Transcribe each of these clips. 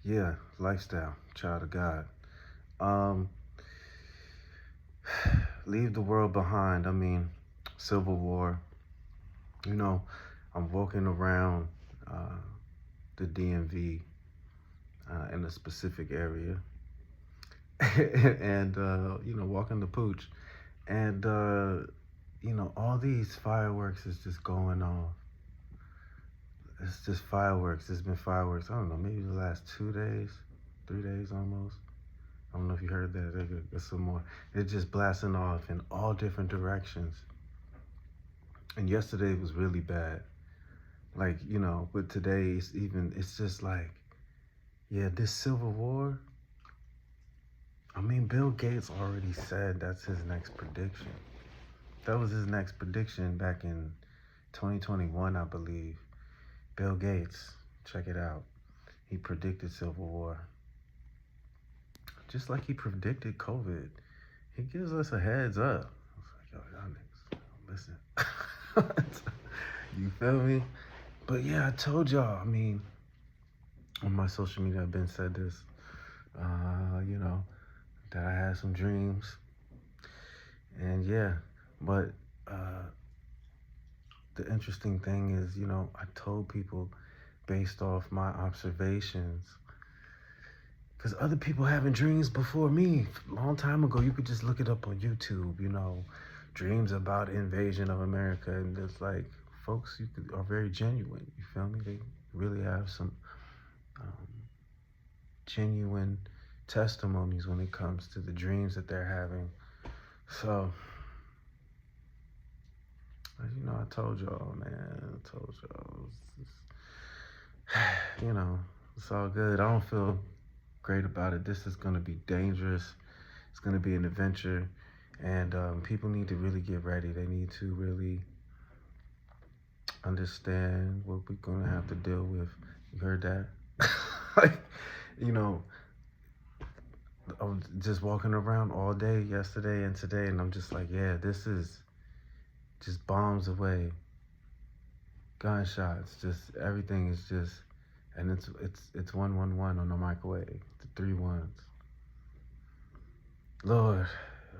Yeah, lifestyle, child of God. Um, leave the world behind. I mean, Civil War. You know, I'm walking around uh, the DMV in a specific area, and walking the pooch, and all these fireworks is just going off. It's just fireworks. It's been fireworks. I don't know, maybe the last 2 days, 3 days almost. I don't know if you heard that. There's some more. It's just blasting off in all different directions. And yesterday was really bad. Like, but today it's just like, yeah, this Civil War. I mean, Bill Gates already said that's his next prediction. That was his next prediction back in 2021, I believe. Bill Gates, check it out. He predicted Civil War. Just like he predicted COVID. He gives us a heads up. I was like, yo, y'all niggas, listen. You feel me? But yeah, I told y'all, I mean, on my social media, I've been said this, that I had some dreams. And yeah, but the interesting thing is, I told people based off my observations, because other people having dreams before me, a long time ago. You could just look it up on YouTube, dreams about invasion of America. And it's like, folks are very genuine. You feel me? They really have some um, genuine testimonies when it comes to the dreams that they're having. So, I told y'all, man. I told y'all. It's all good. I don't feel great about it. This is going to be dangerous. It's going to be an adventure. And people need to really get ready. They need to really understand what we're going to have to deal with. You heard that? Like, you know, I was just walking around all day yesterday and today, and I'm just like, yeah, this is just bombs away, gunshots, just everything is just, and it's 111 on the microwave, the three ones. Lord,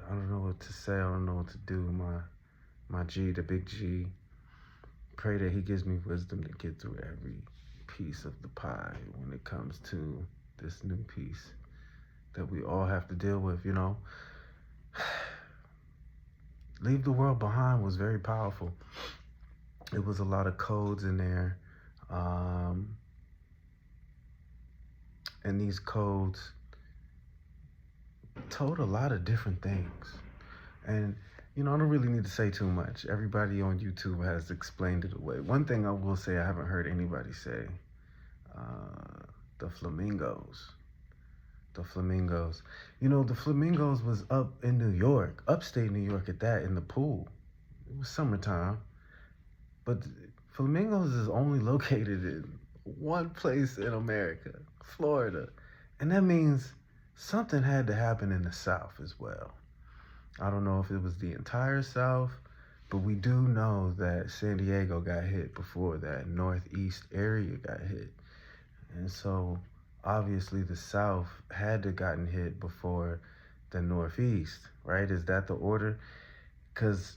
I don't know what to say. I don't know what to do. My G, the big G. Pray that he gives me wisdom to get through every piece of the pie when it comes to this new piece that we all have to deal with, Leave the world behind was very powerful. It was a lot of codes in there. And these codes told a lot of different things. And, I don't really need to say too much. Everybody on YouTube has explained it away. One thing I will say, I haven't heard anybody say, the flamingos. The flamingos. The flamingos was up in New York, upstate New York at that, in the pool. It was summertime. But flamingos is only located in one place in America, Florida. And that means something had to happen in the South as well. I don't know if it was the entire South, but we do know that San Diego got hit before that Northeast area got hit. And so obviously the South had to gotten hit before the Northeast, right? Is that the order? Because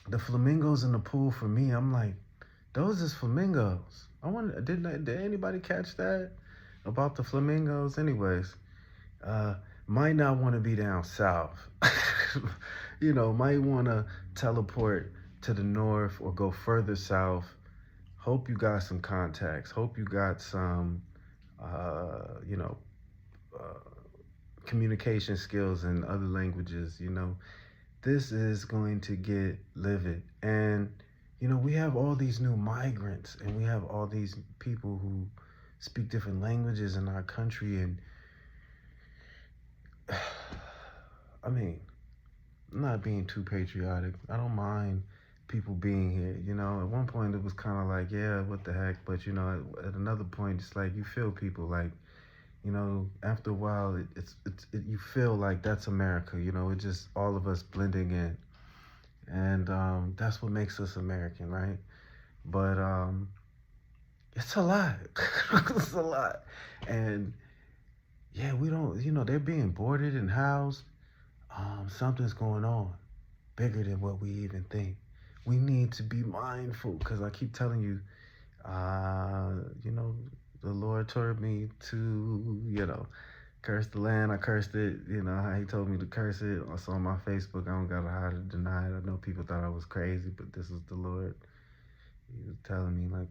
the flamingos in the pool, for me, I'm like, those is flamingos. I wonder, did anybody catch that about the flamingos? Anyways, might not want to be down south. Might want to teleport to the north or go further south. Hope you got some contacts. Hope you got some, communication skills in other languages. This is going to get livid. And, we have all these new migrants, and we have all these people who speak different languages in our country. And I mean, I'm not being too patriotic. I don't mind people being here. At one point it was kind of like, yeah, what the heck? But at another point, it's like you feel people like, after a while, you feel like that's America. It's just all of us blending in, and that's what makes us American, right? But it's a lot. It's a lot, And yeah, we don't, they're being boarded and housed. Something's going on bigger than what we even think. We need to be mindful because I keep telling you, uh, you know, the Lord told me to, curse the land. I cursed it. How he told me to curse it. Also on my Facebook, I don't got to hide or deny it. I know people thought I was crazy, but this is the Lord. He was telling me, like,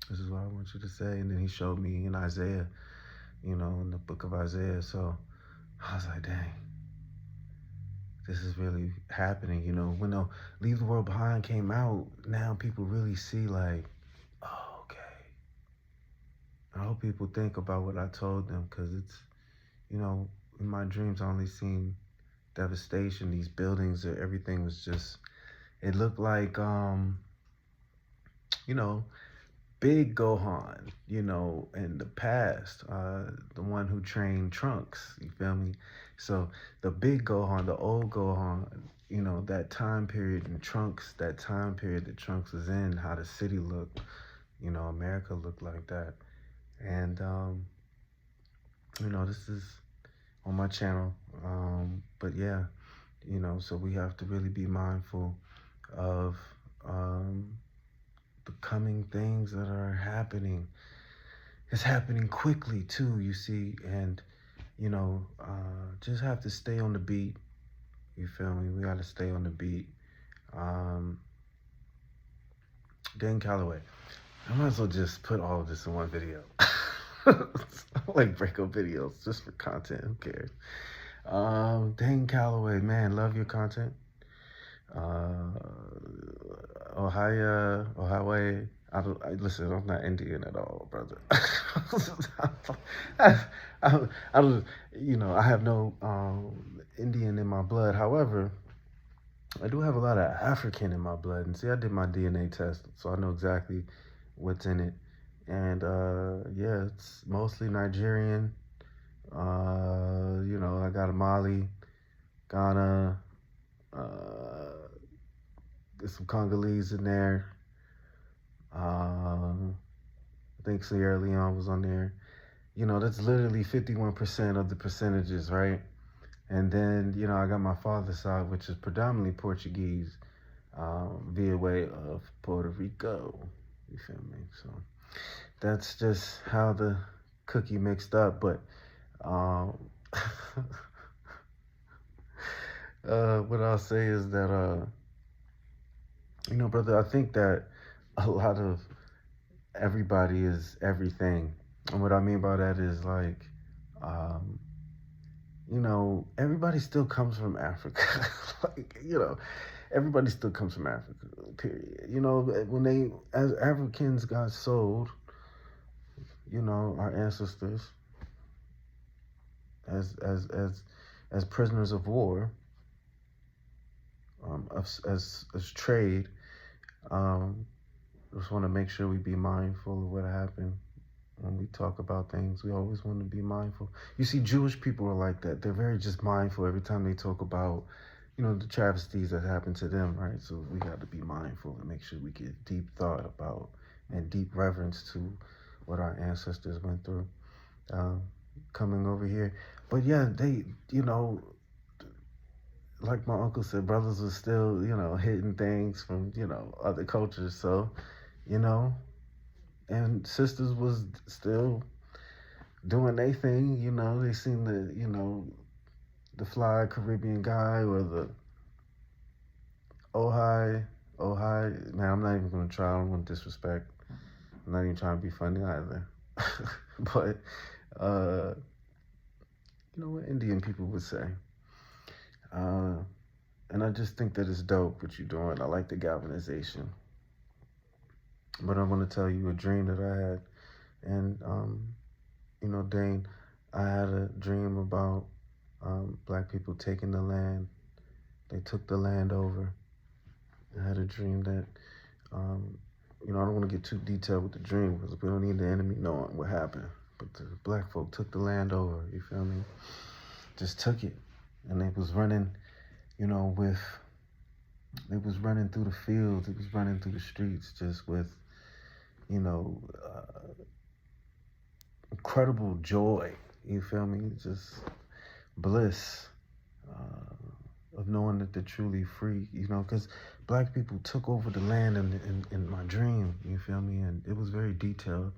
this is what I want you to say. And then he showed me in Isaiah, in the book of Isaiah. So I was like, dang, this is really happening. When the Leave the World Behind came out, now people really see, like, oh, okay. I hope people think about what I told them, because it's, in my dreams, I only seen devastation. These buildings, everything was just, it looked like, you know, Big Gohan, in the past, the one who trained Trunks, you feel me? So the big Gohan, the old Gohan, that time period in Trunks, that time period that Trunks was in, how the city looked, America looked like that. And, this is on my channel. But yeah, so we have to really be mindful of the coming things that are happening. It's happening quickly too, you see, and just have to stay on the beat. You feel me? We got to stay on the beat. Um, Dan Calloway. I might as well just put all of this in one video. I like breakup videos just for content. Who cares? Dane Calloway, man, love your content. Ohio. Listen, I'm not Indian at all, brother. I don't, I have no Indian in my blood. However, I do have a lot of African in my blood. And see, I did my DNA test, so I know exactly what's in it. And yeah, it's mostly Nigerian. I got a Mali, Ghana, there's some Congolese in there. I think Sierra Leone was on there. That's literally 51% of the percentages, right? And then, I got my father's side, which is predominantly Portuguese, via way of Puerto Rico. You feel me? So that's just how the cookie mixed up. But what I'll say is that, brother, I think that a lot of everybody is everything. And what I mean by that is, like, everybody still comes from Africa. Like, everybody still comes from Africa, period. When they, as Africans got sold, our ancestors, as prisoners of war, as trade, just want to make sure we be mindful of what happened when we talk about things. We always want to be mindful. You see, Jewish people are like that. They're very just mindful every time they talk about, the travesties that happened to them, right? So we got to be mindful and make sure we get deep thought about and deep reverence to what our ancestors went through coming over here. But yeah, they, like my uncle said, brothers were still, hitting things from, other cultures. So, and sisters was still doing their thing. They seen the fly Caribbean guy or the Ojai. Man, I'm not even gonna try. I don't want to disrespect. I'm not even trying to be funny either. But what Indian people would say. And I just think that it's dope what you're doing. I like the galvanization. But I want to tell you a dream that I had. And, Dane, I had a dream about black people taking the land. They took the land over. I had a dream that, I don't want to get too detailed with the dream because we don't need the enemy knowing what happened. But the black folk took the land over, you feel me? Just took it. And they was running, it was running through the fields. It was running through the streets just with, incredible joy. You feel me? Just bliss of knowing that they're truly free. You know, because black people took over the land in my dream. You feel me? And it was very detailed.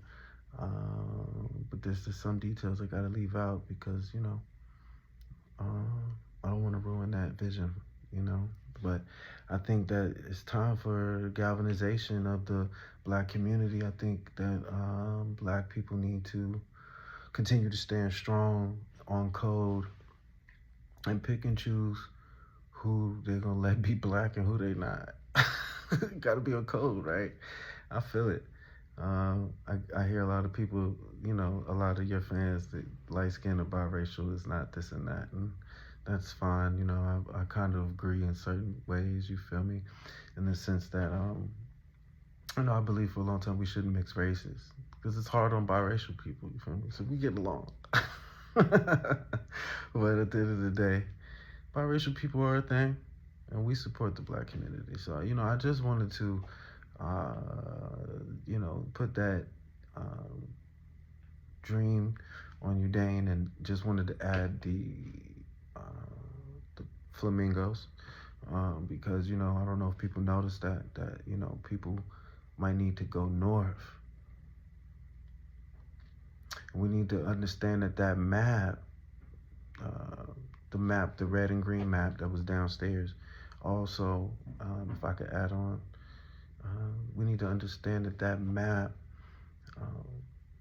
But there's just some details I gotta leave out because I don't want to ruin that vision. You know, but I think that it's time for galvanization of the black community. I think that black people need to continue to stand strong on code and pick and choose who they're gonna let be black and who they not. Gotta be on code, right? I feel it. I hear a lot of people, a lot of your fans that light skinned or biracial is not this and that, and that's fine. I kind of agree in certain ways. You feel me? In the sense that I believe for a long time we shouldn't mix races because it's hard on biracial people. You feel me? So we get along. But at the end of the day, biracial people are a thing, and we support the black community. So I just wanted to, put that dream on you, Dane, and just wanted to add the flamingos because I don't know if people noticed that people might need to go north. We need to understand that map, the red and green map that was downstairs. Also, if I could add on, we need to understand that map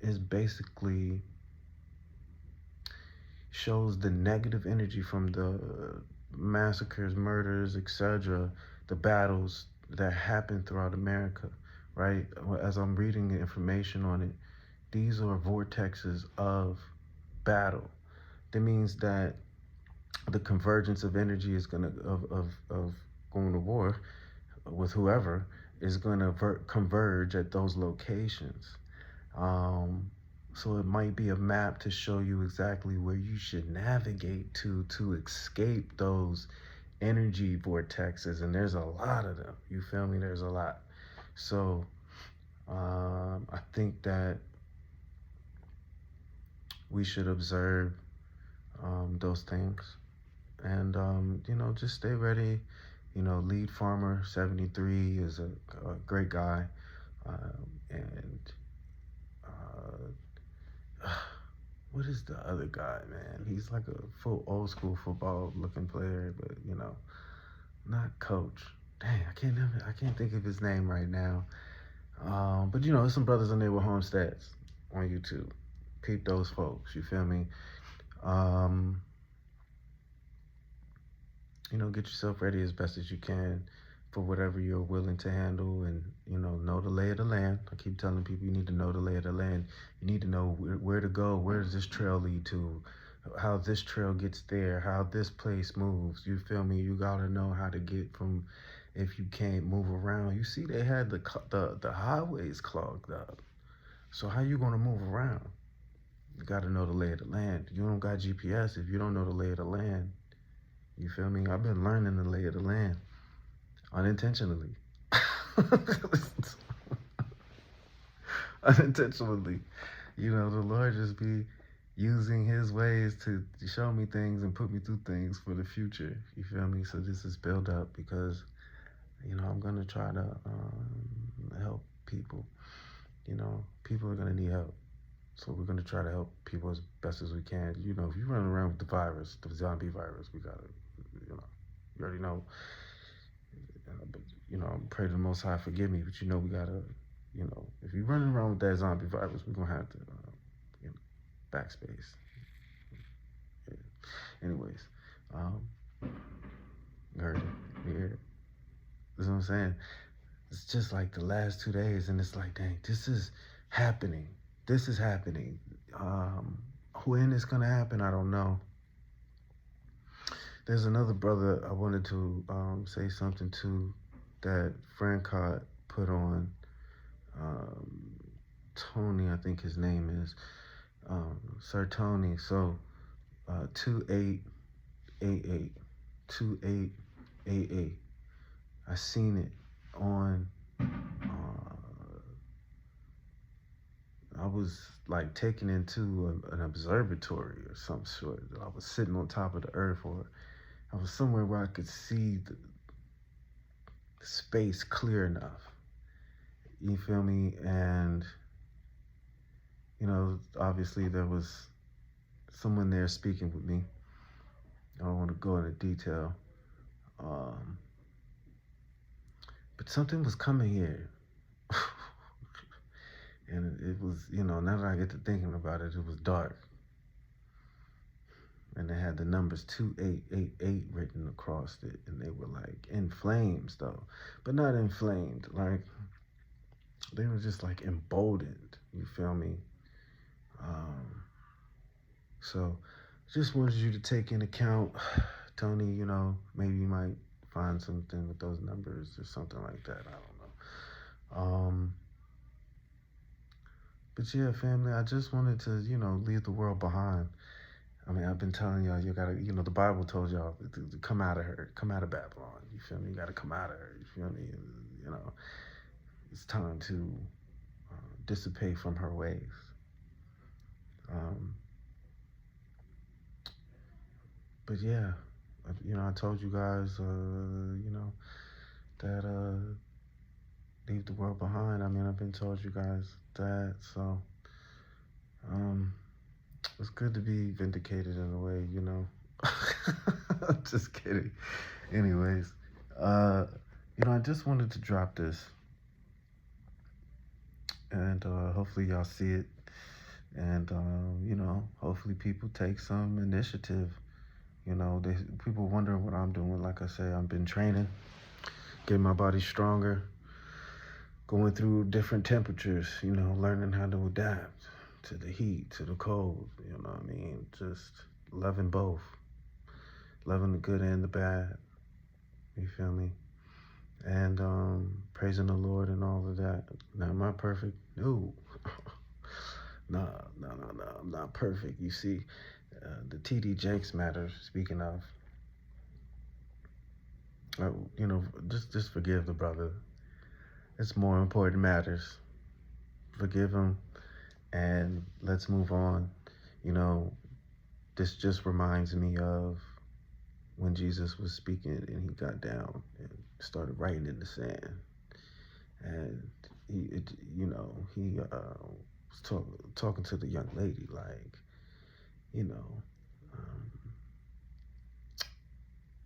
is basically shows the negative energy from the massacres, murders, etc., the battles that happened throughout America, right? As I'm reading the information on it, these are vortexes of battle. That means that the convergence of energy is of going to war with whoever is gonna converge at those locations. So it might be a map to show you exactly where you should navigate to escape those energy vortexes, and there's a lot of them. You feel me? There's a lot. So I think that we should observe those things, and just stay ready. Lead Farmer 73 is a great guy, and what is the other guy, man? He's like a full old school football looking player, but not coach. Dang, I can't think of his name right now. But there's some brothers in there with homesteads on YouTube. Peep those folks, you feel me? Get yourself ready as best as you can for whatever you're willing to handle, and know the lay of the land. I keep telling people you need to know the lay of the land. You need to know where to go. Where does this trail lead to? How this trail gets there? How this place moves? You feel me? You gotta know how to get from. If you can't move around, you see they had the highways clogged up. So how you gonna move around? You gotta know the lay of the land. You don't got GPS if you don't know the lay of the land. You feel me? I've been learning the lay of the land unintentionally. Unintentionally. The Lord just be using his ways to show me things and put me through things for the future. You feel me? So this is build up because, I'm going to try to help people. People are going to need help. So we're going to try to help people as best as we can. If you're running around with the virus, the zombie virus, we got to, you already know. But, pray to the Most High forgive me, but we got to, if you're running around with that zombie virus, we're going to have to, backspace. Yeah. Anyways, you heard it. You heard it. That's what I'm saying. It's just like the last 2 days, and it's like, dang, this is happening. This is happening. When it's gonna happen, I don't know. There's another brother I wanted to say something to that Francott put on. Tony, I think his name is Sir Tony. So 2888, 2888. I seen it on. I was like taken into an observatory or some sort. I was sitting on top of the earth, or I was somewhere where I could see the space clear enough. You feel me? And, obviously there was someone there speaking with me. I don't want to go into detail. Um, but something was coming here. And it was, now that I get to thinking about it, it was dark. And they had the numbers 2888 written across it. And they were like in flames, though. But not inflamed. Like, they were just like emboldened. You feel me? So just wanted you to take into account, Tony, maybe you might find something with those numbers or something like that. I don't know. But yeah, family, I just wanted to, leave the world behind. I mean, I've been telling y'all, you gotta, the Bible told y'all to come out of her, come out of Babylon. You feel me? You gotta come out of her. You feel me? It's time to dissipate from her ways. But yeah, I told you guys, that leave the world behind. I mean, I've been told you guys that, so it's good to be vindicated in a way, I'm just kidding. Anyways, I just wanted to drop this, and hopefully y'all see it, and hopefully people take some initiative. People wonder what I'm doing. Like I say, I've been training, getting my body stronger, going through different temperatures, learning how to adapt to the heat, to the cold, just loving both, loving the good and the bad, you feel me? And praising the Lord and all of that. Now, am I perfect? No. No, I'm not perfect. You see, the T.D. Jakes matter, speaking of, just forgive the brother. It's more important matters. Forgive him, and let's move on. This just reminds me of when Jesus was speaking and he got down and started writing in the sand. And he was talking to the young lady, like,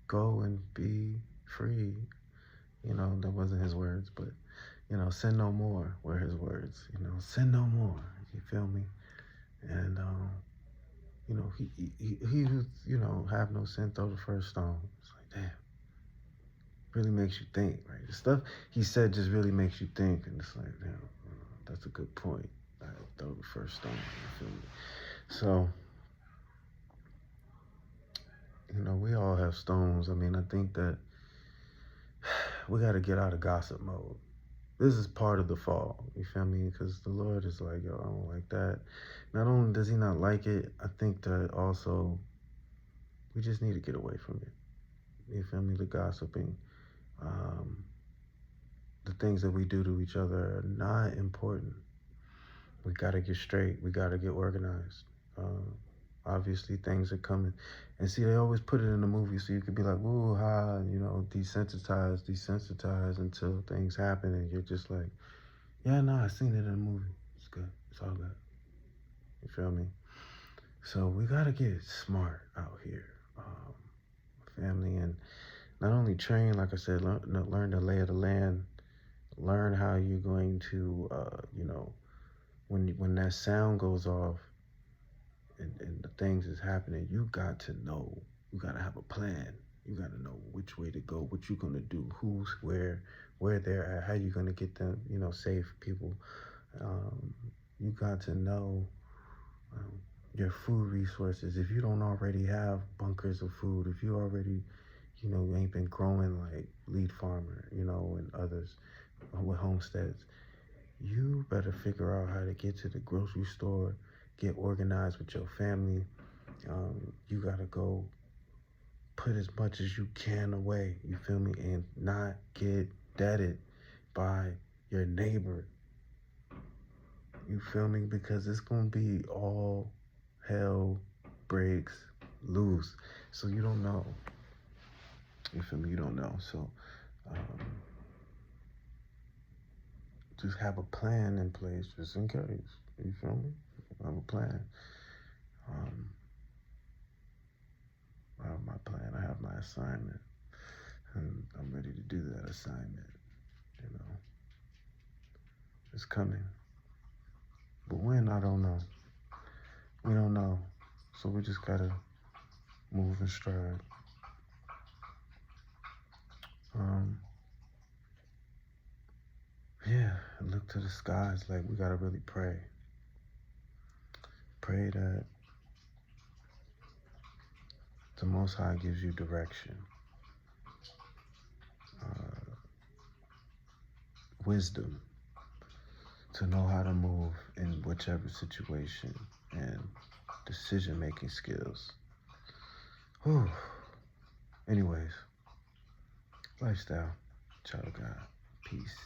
go and be free. That wasn't his words, but, sin no more were his words. Sin no more. You feel me? And, he who, have no sin, throw the first stone. It's like, damn. Really makes you think, right? The stuff he said just really makes you think, and it's like, damn, that's a good point. I throw the first stone. You feel me? So, we all have stones. I mean, I think that we got to get out of gossip mode. This is part of the fall, you feel me? Because the Lord is like, yo, I don't like that. Not only does he not like it, I think that also we just need to get away from it. You feel me? The gossiping. The things that we do to each other are not important. We got to get straight. We got to get organized. Obviously, things are coming. And see, they always put it in the movie so you could be like, woo, ha, desensitized until things happen. And you're just like, yeah, no, I seen it in the movie. It's good. It's all good. You feel me? So we got to get smart out here, family. And not only train, like I said, learn the lay of the land. Learn how you're going to, when that sound goes off and the things is happening, you got to know. You got to have a plan. You got to know which way to go, what you're going to do, who's where they're at, how you're going to get them, safe people. You got to know your food resources. If you don't already have bunkers of food, if you already, you ain't been growing like Lead Farmer, and others with homesteads, you better figure out how to get to the grocery store, get organized with your family. You gotta go put as much as you can away, you feel me, and not get debted by your neighbor. You feel me? Because it's gonna be all hell breaks loose. So you don't know. You feel me? You don't know. So just have a plan in place just in case. You feel me? Have a plan. I have my plan. I have my assignment. And I'm ready to do that assignment. You know, it's coming. But when, I don't know. We don't know. So we just gotta move in stride. Yeah, and look to the skies. Like, we gotta really pray. Pray that the Most High gives you direction, wisdom to know how to move in whichever situation, and decision-making skills. Whew. Anyways, lifestyle, child of God, peace.